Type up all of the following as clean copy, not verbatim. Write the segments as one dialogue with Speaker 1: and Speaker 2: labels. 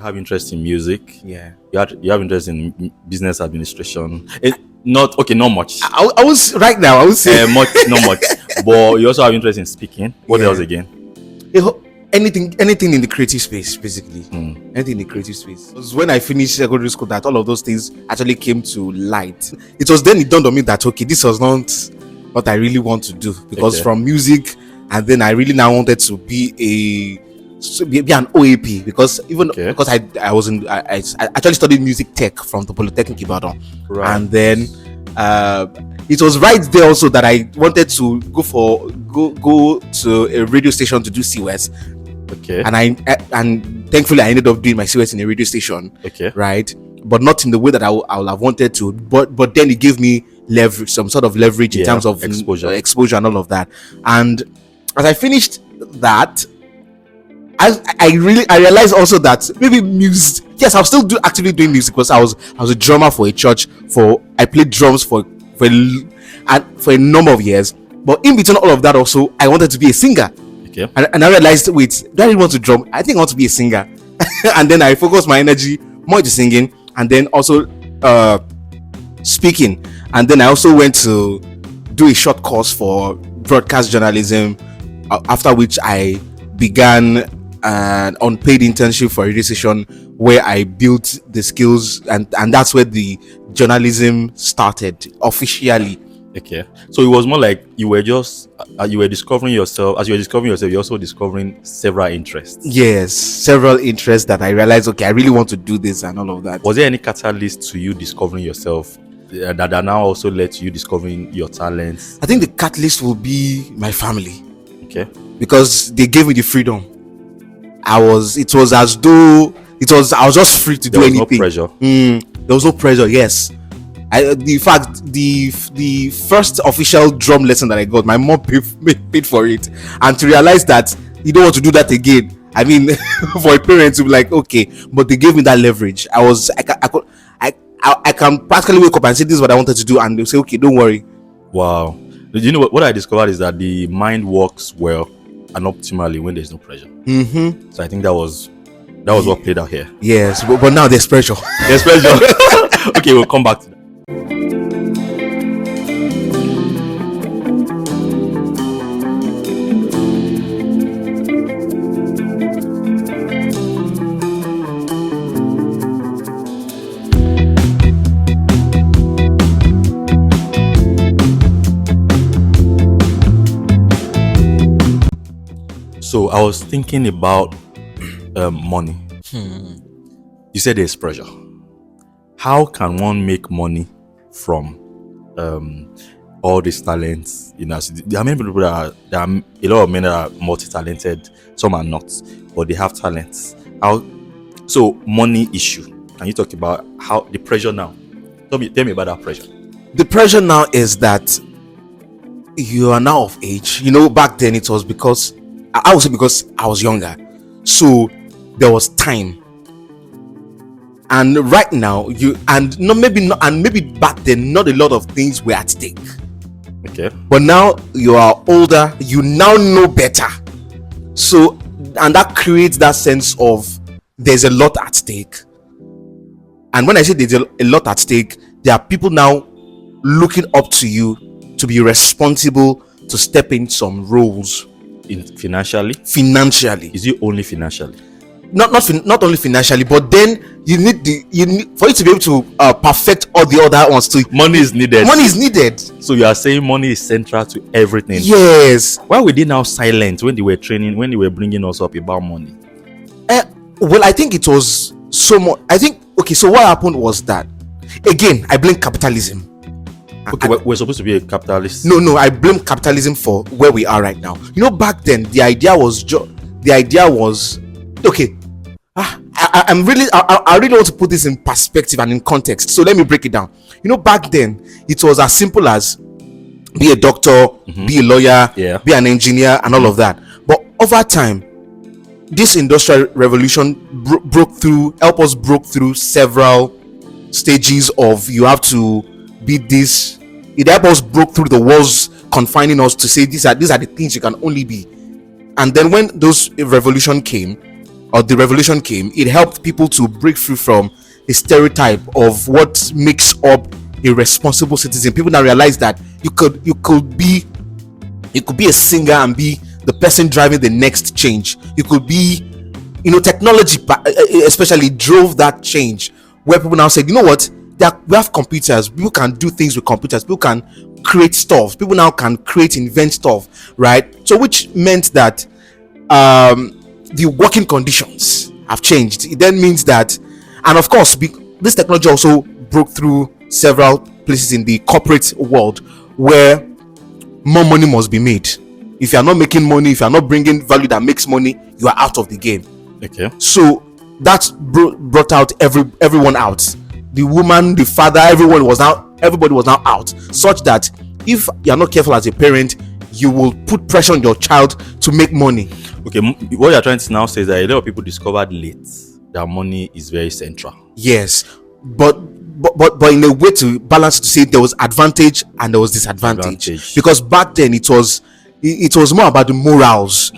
Speaker 1: you have interest in music.
Speaker 2: Yeah.
Speaker 1: You have interest in business administration. Not much.
Speaker 2: I was right now. I would say
Speaker 1: Not much. But you also have interest in speaking. What else again?
Speaker 2: anything in the creative space, basically. Anything in the creative space. It was when I finished secondary school that all of those things actually came to light. It was then it dawned on me that okay, this was not what I really want to do, because from music, and then I really now wanted to be an OAP, because because I actually studied music tech from the Polytechnic Ibadan, and then it was right there also that I wanted to go to a radio station to do CWS.
Speaker 1: Okay.
Speaker 2: And thankfully I ended up doing my CWS in a radio station.
Speaker 1: Okay.
Speaker 2: Right, but not in the way that I would have wanted to. But then it gave me leverage, some sort of leverage in terms of exposure and all of that. And as I finished that, I realized also that maybe music. Yes, I'll still actively doing music, because I was a drummer for a church. I played drums for a number of years. But in between all of that, also I wanted to be a singer.
Speaker 1: Okay.
Speaker 2: And I realized, wait, do I really want to drum? I think I want to be a singer. And then I focused my energy more into singing, and then also speaking. And then I also went to do a short course for broadcast journalism, after which I began an unpaid internship for a radio station, where I built the skills, and that's where the journalism started officially.
Speaker 1: Okay, so it was more like you were discovering yourself. As you were discovering yourself, you're also discovering several interests.
Speaker 2: Yes, several interests that I realized, okay, I really want to do this and all of that.
Speaker 1: Was there any catalyst to you discovering yourself that now also led to you discovering your talents?
Speaker 2: I think the catalyst will be my family.
Speaker 1: Okay. Because
Speaker 2: they gave me the freedom. I was just free to do anything.
Speaker 1: There was no pressure.
Speaker 2: There was no pressure. Yes. The first official drum lesson that I got, my mom paid for it, and to realize that you don't want to do that again. I mean, for a parent to be like, okay, but they gave me that leverage. I can practically wake up and say, this is what I wanted to do, and they'll say, okay, don't worry.
Speaker 1: Wow. You know what I discovered is that the mind works well and optimally when there's no pressure. So I think that was what played out here.
Speaker 2: Yes, but now there's pressure.
Speaker 1: There's pressure. Okay, we'll come back to that. So I was thinking about money. You said there's pressure. How can one make money from all these talents? You know, there are many people there are a lot of men that are multi-talented. Some are not, but they have talents. So money issue. Can you talk about how the pressure now? Tell me about that pressure.
Speaker 2: The pressure now is that you are now of age. You know, back then it was because I would say because I was younger, so there was time. And right now, maybe back then, not a lot of things were at stake.
Speaker 1: Okay.
Speaker 2: But now you are older, you now know better. So, and that creates that sense of there's a lot at stake. And when I say there's a lot at stake, there are people now looking up to you to be responsible, to step in some roles.
Speaker 1: Financially? Is it only financially?
Speaker 2: Not only financially, but then you need for you to be able to perfect all the other ones too.
Speaker 1: Money is needed. So you are saying money is central to everything?
Speaker 2: Yes.
Speaker 1: Why were they now silent when they were training, when they were bringing us up about money?
Speaker 2: Well, I think it was so much. I think, okay, so what happened was that, again, I blame capitalism.
Speaker 1: Okay, we're supposed to be a capitalist.
Speaker 2: No, I blame capitalism for where we are right now. You know, back then the idea was okay. I really want to put this in perspective and in context. So let me break it down. You know, back then it was as simple as be a doctor, be a lawyer, be an engineer, and all of that. But over time, this industrial revolution broke through several stages of you have to be this. It helped us broke through the walls confining us to say these are the things you can only be. And then when those revolution came, or the revolution came, it helped people to break free from the stereotype of what makes up a responsible citizen. People now realize that you could be a singer and be the person driving the next change. You could be, technology especially drove that change, where people now said, you know what, we have computers, people can do things with computers, people can create stuff, people now can invent stuff, right? So which meant that the working conditions have changed. It then means that, and of course, this technology also broke through several places in the corporate world where more money must be made. If you are not making money, if you are not bringing value that makes money, you are out of the game.
Speaker 1: Okay.
Speaker 2: So that brought out everyone out. The woman, the father, everybody was now out, such that if you are not careful as a parent, you will put pressure on your child to make money.
Speaker 1: Okay, what you're trying to now say is that a lot of people discovered late that money is very central.
Speaker 2: Yes, but in a way to balance, to say there was advantage and there was disadvantage. Because back then it was more about the morals.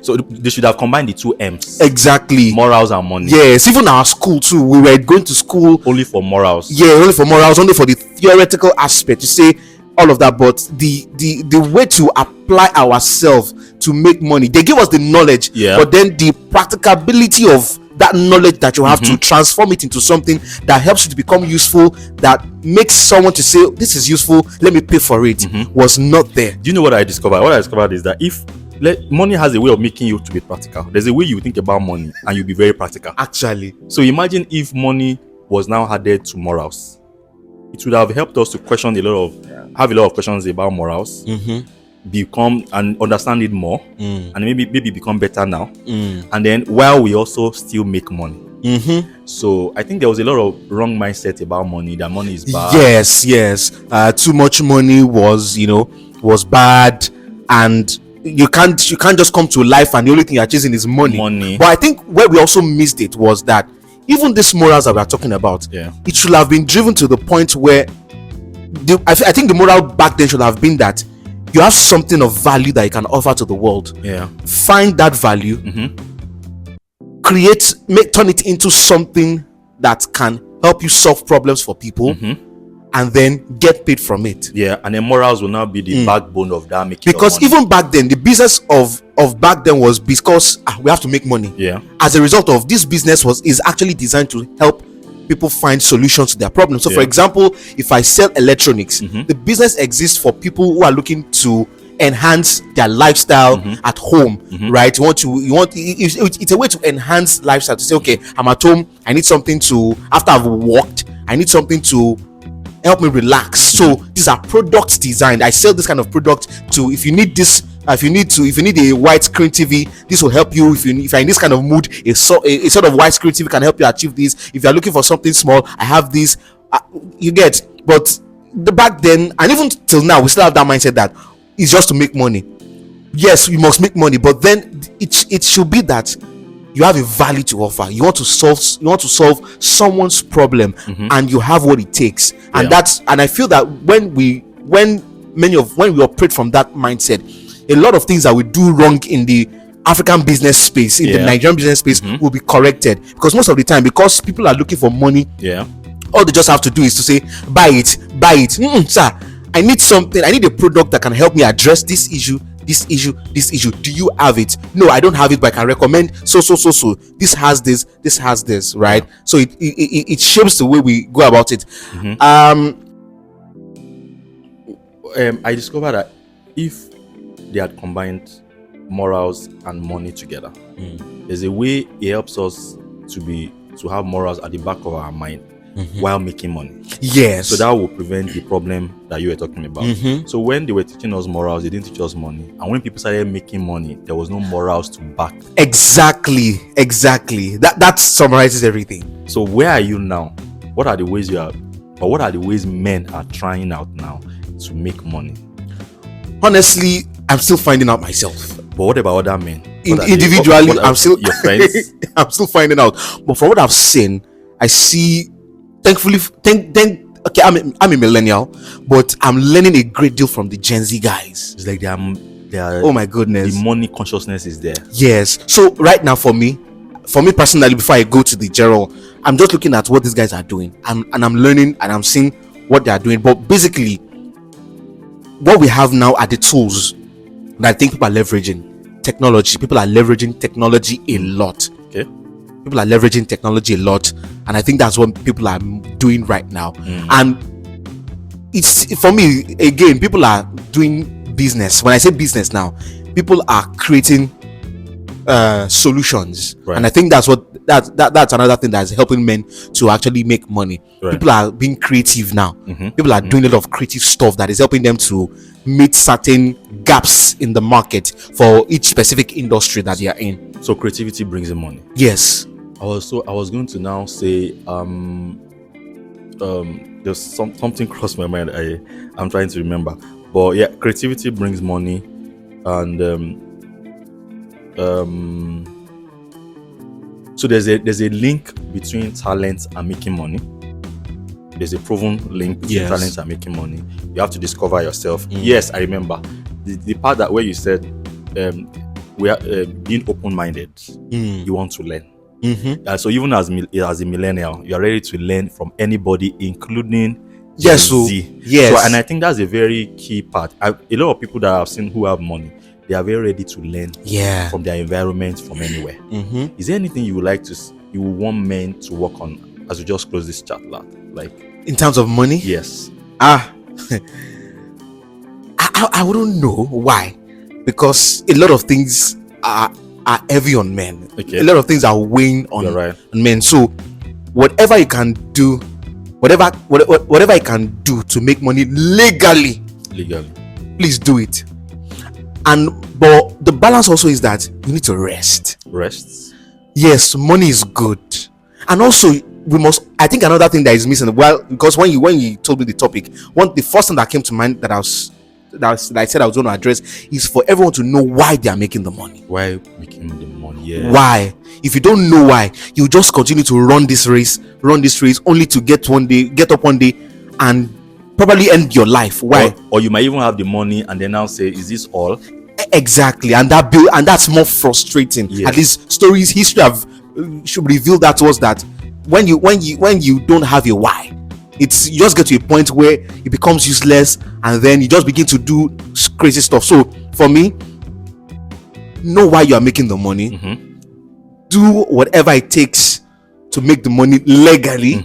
Speaker 1: So they should have combined the two M's.
Speaker 2: Exactly.
Speaker 1: Morals and money.
Speaker 2: Yes, even our school too. We were going to school
Speaker 1: only for morals.
Speaker 2: Yeah, only for morals, only for the theoretical aspect, to say all of that. But the way to apply ourselves to make money, they give us the knowledge, but then the practicability of that knowledge that you have to transform it into something that helps you to become useful, that makes someone to say, this is useful, let me pay for it, was not there.
Speaker 1: Do you know what I discovered? What I discovered is that if money has a way of making you to be practical. There's a way you think about money and you'll be very practical.
Speaker 2: Actually.
Speaker 1: So imagine if money was now added to morals. It would have helped us to have a lot of questions about morals, become and understand it more, and maybe become better now, and then while we also still make money. So I think there was a lot of wrong mindset about money, that money is bad.
Speaker 2: Yes. Too much money was bad, and you can't just come to life and the only thing you're chasing is money. But I think where we also missed it was that even these morals that we are talking about, it should have been driven to the point where I think the moral back then should have been that you have something of value that you can offer to the world. Find that value, turn it into something that can help you solve problems for people, and then get paid from it.
Speaker 1: And then morals will now be the backbone of that making.
Speaker 2: Because even back then, the business of back then was because we have to make money. As a result of this business is actually designed to help people find solutions to their problems. So for example, if I sell electronics, the business exists for people who are looking to enhance their lifestyle at home, right? It's a way to enhance lifestyle, to say, okay, I'm at home, I need something to, after I've worked, I need something to help me relax. So these are products designed. I sell this kind of product to, if you need this, if you need a widescreen TV, this will help you. If you're in this kind of mood, a sort of widescreen TV can help you achieve this. If you're looking for something small, I have this. You get. But back then, and even till now, we still have that mindset that it's just to make money. Yes, we must make money, but then it should be that you have a value to offer. You want to solve someone's problem, and you have what it takes. And I feel that when we operate from that mindset, a lot of things that we do wrong in the African business space, in the Nigerian business space, will be corrected. Because most of the time, because people are looking for money, all they just have to do is to say, buy it. Sir, I need something. I need a product that can help me address this issue. Do you have it? No, I don't have it, but I can recommend so. This has this, right? So it shapes the way we go about it.
Speaker 1: I discovered that if they had combined morals and money together, there's a way it helps us to have morals at the back of our mind while making money.
Speaker 2: Yes.
Speaker 1: So that will prevent the problem that you were talking about. So when they were teaching us morals, they didn't teach us money. And when people started making money, there was no morals to back.
Speaker 2: Exactly. That summarizes everything.
Speaker 1: So where are you now? What are the ways men are trying out now to make money?
Speaker 2: Honestly, I'm still finding out myself.
Speaker 1: But what about other men?
Speaker 2: Individually,
Speaker 1: I'm still your friends.
Speaker 2: I'm still finding out. But from what I've seen, I see, thankfully, okay, I'm a millennial, but I'm learning a great deal from the Gen Z guys.
Speaker 1: It's like they are
Speaker 2: oh my goodness,
Speaker 1: the money consciousness is there.
Speaker 2: Yes. So right now for me, for me personally, before I go to the general, I'm just looking at what these guys are doing, and I'm learning and I'm seeing what they are doing. But basically, what we have now are the tools that I think people are leveraging. Technology. People are leveraging technology a lot.
Speaker 1: Okay.
Speaker 2: People are leveraging technology a lot, and I think that's what people are doing right now. And it's, for me, again, people are doing business. When I say business now, people are creating solutions,
Speaker 1: Right.
Speaker 2: and I think that's what that's another thing that's helping men to actually make money.
Speaker 1: Right.
Speaker 2: People are being creative now. People are doing a lot of creative stuff that is helping them to meet certain gaps in the market for each specific industry that they are in.
Speaker 1: So creativity brings in money.
Speaker 2: Yes.
Speaker 1: I was going to now say there's something crossed my mind. I'm trying to remember, but yeah, creativity brings money, and so there's a link between talent and making money. There's a proven link between talent and making money. You have to discover yourself. Yes, I remember the part that where you said we are being open-minded. You want to learn. So even as a millennial, you are ready to learn from anybody, including Gen Z.
Speaker 2: Yes.
Speaker 1: So, and I think that's a very key part. A lot of people that I've seen who have money, they are very ready to learn from their environment, from anywhere. Is there anything you would like to, you would want men to work on as we just close this chat, lad? Like
Speaker 2: in terms of money?
Speaker 1: Yes.
Speaker 2: I wouldn't know why, because a lot of things are heavy on men.
Speaker 1: Okay.
Speaker 2: A lot of things are weighing on men. So whatever you can do, whatever you can do to make money legally, please do it. But the balance also is that you need to rest. Yes, money is good, and also we must. I think another thing that is missing, well, because when you told me the topic, the first thing that came to mind that I said I was going to address is for everyone to know why they are making the money.
Speaker 1: Why making the money? Yeah.
Speaker 2: Why? If you don't know why, you just continue to run this race, only to get up one day and probably end your life. Why?
Speaker 1: Or you might even have the money and then now say, is this all?
Speaker 2: Exactly. And that's more frustrating.
Speaker 1: Yes.
Speaker 2: At least history should reveal that to us, that when you don't have a why, you just get to a point where it becomes useless, and then you just begin to do crazy stuff. So for me, know why you are making the money. Do whatever it takes to make the money legally,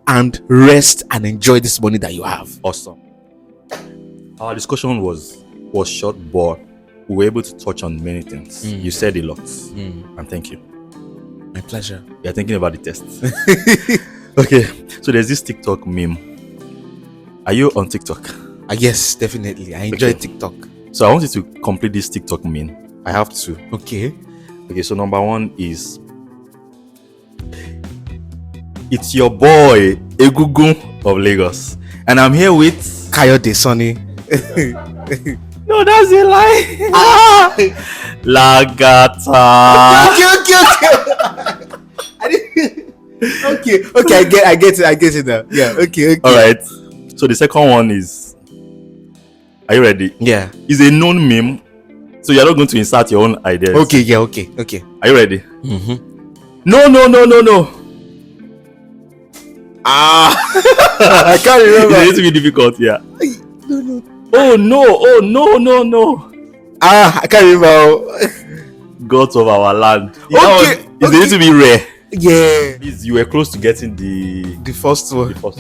Speaker 2: and rest and enjoy this money that you have.
Speaker 1: Awesome. Our discussion was short, but we were able to touch on many things. You said a lot, and thank you.
Speaker 2: My pleasure.
Speaker 1: You're thinking about the test. Okay, so there's this TikTok meme. Are you on TikTok?
Speaker 2: Yes, definitely. I enjoy TikTok.
Speaker 1: So I want you to complete this TikTok meme. I have two.
Speaker 2: Okay,
Speaker 1: so number one is, it's your boy Egungun of Lagos, and I'm here with
Speaker 2: Kayode Sanni.
Speaker 1: No, that's a lie. Lagata.
Speaker 2: Okay, I get it now. Yeah, okay.
Speaker 1: All right. So the second one is, are you ready?
Speaker 2: Yeah.
Speaker 1: It's a known meme, so you're not going to insert your own ideas.
Speaker 2: Okay, yeah, okay.
Speaker 1: Are you ready? No.
Speaker 2: I can't remember.
Speaker 1: It's going to be difficult, yeah.
Speaker 2: No.
Speaker 1: Oh no.
Speaker 2: I can't remember.
Speaker 1: Gods of our land.
Speaker 2: Okay.
Speaker 1: It's going to be rare.
Speaker 2: Yeah.
Speaker 1: Please, you were close to getting
Speaker 2: the first one.
Speaker 1: So